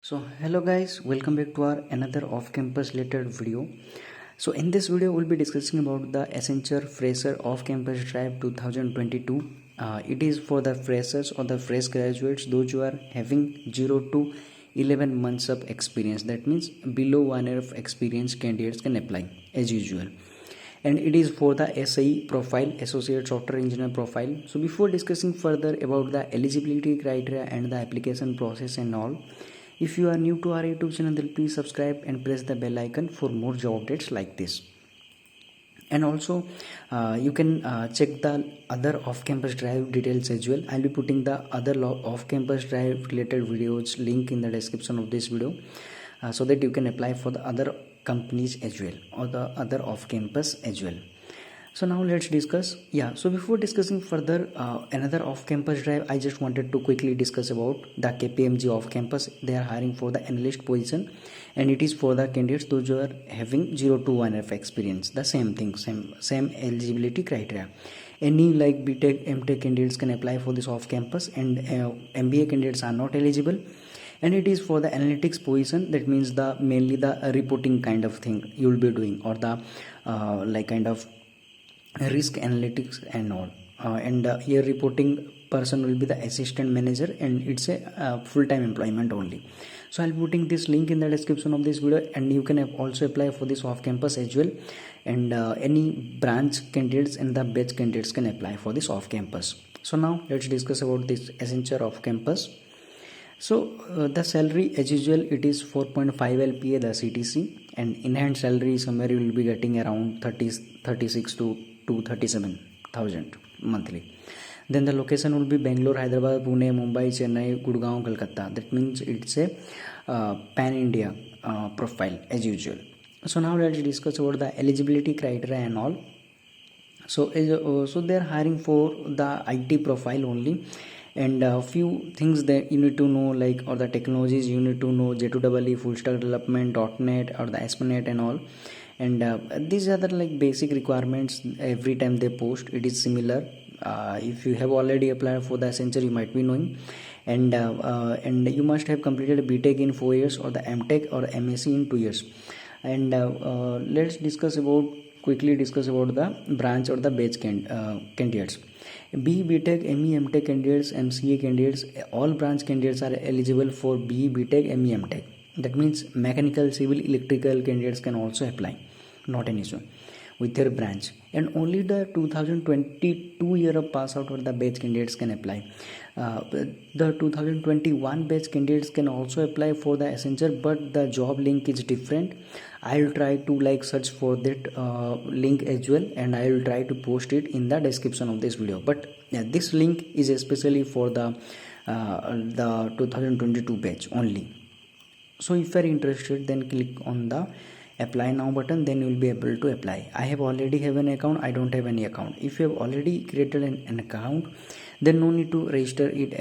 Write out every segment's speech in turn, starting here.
So hello guys, welcome back to our another off-campus related video. So in this video we'll be discussing about the Accenture Fresher off-campus drive 2022. It is for the freshers or the fresh graduates, those who are having 0 to 11 months of experience. That means below 1 year of experience candidates can apply as usual. And it is for the ASE profile, Associate Software Engineer profile. So before discussing further about the eligibility criteria and the application process and all, if you are new to our YouTube channel, then please subscribe and press the bell icon for more job updates like this. And also you can check the other off-campus drive details as well. I'll be putting the other off-campus drive related videos link in the description of this video, so that you can apply for the other companies as well or the other off-campus as well. So now let's discuss. So before discussing further another off-campus drive, I just wanted to quickly discuss about the kpmg off-campus. They are hiring for the analyst position, and it is for the candidates those who are having 0 to 1 year of experience. The same thing, same eligibility criteria. Any like BTech MTech candidates can apply for this off-campus, and MBA candidates are not eligible. And it is for the analytics position. That means the mainly the reporting kind of thing you will be doing, or the like kind of risk analytics and all. And here reporting person will be the assistant manager, and it's a full-time employment only. So I'll be putting this link in the description of this video, and you can also apply for this off-campus as well. And any branch candidates and the batch candidates can apply for this off-campus. So now let's discuss about this Accenture off-campus. So the salary as usual, it is 4.5 LPA the CTC, and in hand salary somewhere you will be getting around 36 to 37,000 monthly. Then the location will be Bangalore, Hyderabad, Pune, Mumbai, Chennai, Gurgaon, Kolkata. That means it's a pan India profile as usual. So now let's discuss about the eligibility criteria and all. So so they're hiring for the IT profile only, and a few things that you need to know, like, or the technologies you need to know: J2EE, full stack development, .NET, or the ASP.NET and all. And these are the like basic requirements. Every time they post, it is similar. If you have already applied for the Accenture, you might be knowing. And you must have completed a BTech in 4 years, or the MTech or MSc in 2 years. And let's quickly discuss about the branch or the batch candidates. BE, BTech, ME, MTech candidates, MCA candidates, all branch candidates are eligible for BE, BTech, ME, MTech. That means mechanical, civil, electrical candidates can also apply, not an issue with their branch. And only the 2022 year of pass out or the batch candidates can apply. The 2021 batch candidates can also apply for the Accenture, but the job link is different. I'll try to like search for that link as well, and I'll try to post it in the description of this video. But this link is especially for the 2022 batch only. So if you are interested, then click on the apply now button, then you will be able to apply. I have already have an account, I don't have any account. If you have already created an account, then no need to register it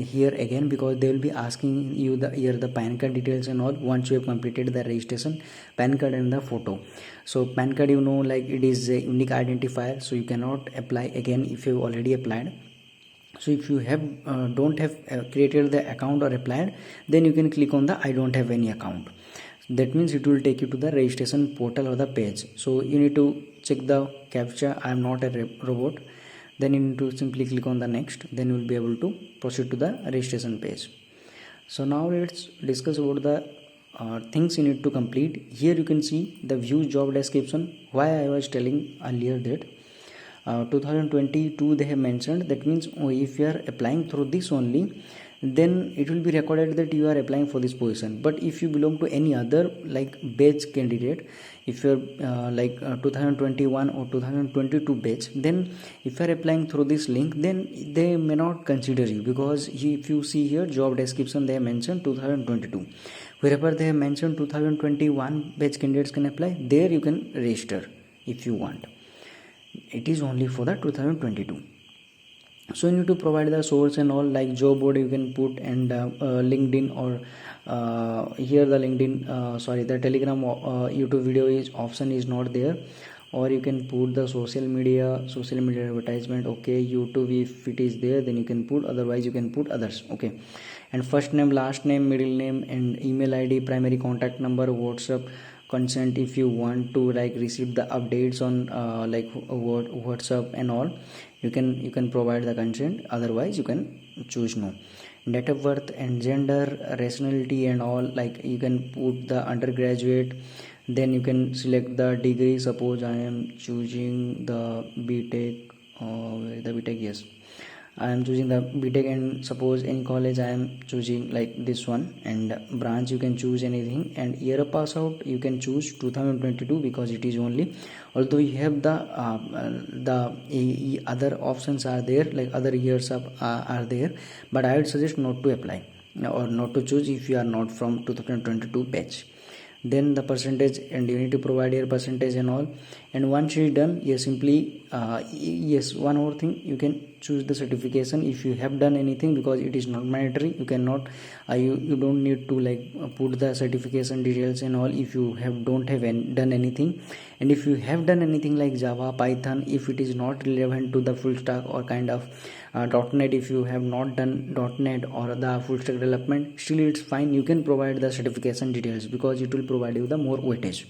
here again, because they will be asking you the PAN card details and all once you have completed the registration, PAN card and the photo. So PAN card, like it is a unique identifier, so you cannot apply again if you have already applied. So if you have don't have created the account or applied, then you can click on the I don't have any account. That means it will take you to the registration portal or the page. So you need to check the captcha, I am not a robot. Then you need to simply click on the next, then you will be able to proceed to the registration page. So now let's discuss about the things you need to complete. Here you can see the view job description. Why I was telling earlier that 2022 they have mentioned. That means if you are applying through this only, then it will be recorded that you are applying for this position. But if you belong to any other like batch candidate, if you're 2021 or 2022 batch, then if you are applying through this link, then they may not consider you, because if you see here job description, they have mentioned 2022. Wherever they have mentioned 2021 batch candidates can apply, there you can register if you want. It is only for the 2022. So you need to provide the source and all, like job board you can put, and LinkedIn, or here the LinkedIn the Telegram YouTube video option is not there, or you can put the social media advertisement. Okay, YouTube, if it is there, then you can put, otherwise you can put others. Okay, and first name, last name, middle name, and email ID, primary contact number, WhatsApp, consent if you want to like receive the updates on WhatsApp and all. You can provide the consent, otherwise you can choose no. Date of birth and gender, rationality and all, like you can put the undergraduate. Then you can select the degree. Suppose I am choosing the BTech, yes, I am choosing the BTech, and suppose in college I am choosing like this one. And branch you can choose anything, and year of pass out you can choose 2022 because it is only. Although you have the other options are there, like other years are there, but I would suggest not to apply or not to choose if you are not from 2022 batch. Then the percentage, and you need to provide your percentage and all. And once it is done, you simply yes, one more thing, you can choose the certification if you have done anything, because it is not mandatory. You cannot you don't need to like put the certification details and all if you don't have done anything. And if you have done anything like Java, Python, if it is not relevant to the full stack or kind of .NET, if you have not done .NET or the full stack development, still it's fine. You can provide the certification details because it will provide you the more weightage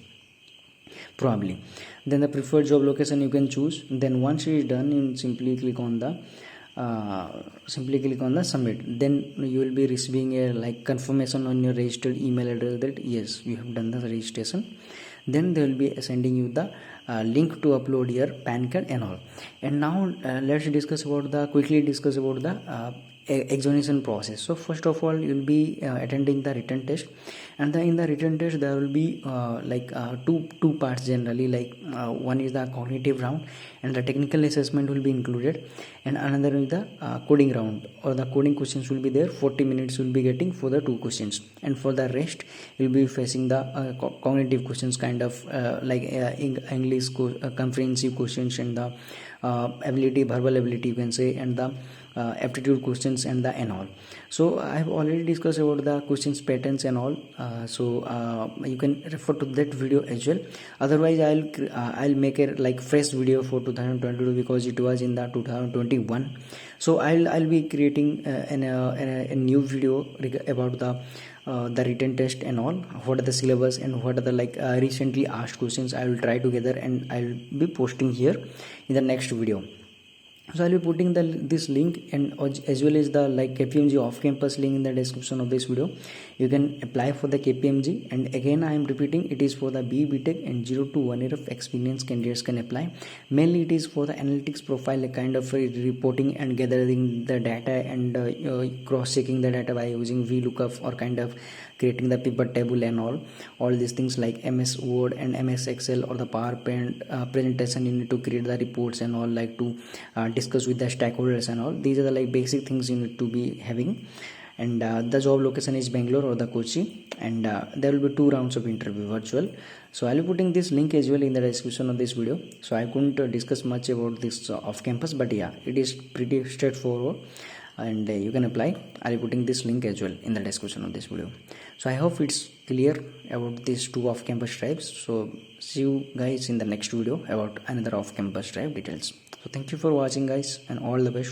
probably. Then the preferred job location you can choose. Then once it is done, you simply click on the submit. Then you will be receiving a like confirmation on your registered email address that yes, you have done the registration. Then they will be sending you the link to upload your PAN card and all. And now let's quickly discuss about the examination process. So first of all, you will be attending the written test, and in the written test there will be two parts generally. Like one is the cognitive round, and the technical assessment will be included, and another is the coding round, or the coding questions will be there. 40 minutes will be getting for the two questions, and for the rest you'll be facing the cognitive questions, kind of English comprehensive questions, and the verbal ability you can say, and the aptitude questions and all. So I have already discussed about the questions patterns and all, you can refer to that video as well. Otherwise I'll make a like fresh video for 2022 because it was in the 2021. So I'll be creating a new video about the written test and all, what are the syllabus and what are the recently asked questions. I will try together and I'll be posting here in the next video. So I'll be putting this link, and as well as the KPMG off-campus link in the description of this video. You can apply for the KPMG, and again I am repeating, it is for the BTech and 0 to 1 year of experience candidates can apply. Mainly it is for the analytics profile, kind of reporting and gathering the data and cross-checking the data by using VLOOKUP, or kind of creating the pivot table and all these things like MS Word and MS Excel or the PowerPoint presentation. You need to create the reports and all, like to discuss with the stakeholders and all. These are the basic things you need to be having. And the job location is Bangalore or the Kochi, and there will be 2 rounds of interview virtual. So I'll be putting this link as well in the description of this video. So I couldn't discuss much about this off campus, but yeah, it is pretty straightforward, and you can apply. I'll be putting this link as well in the description of this video. So I hope it's clear about these 2 off campus drives. So see you guys in the next video about another off campus drive details. So thank you for watching guys, and all the best.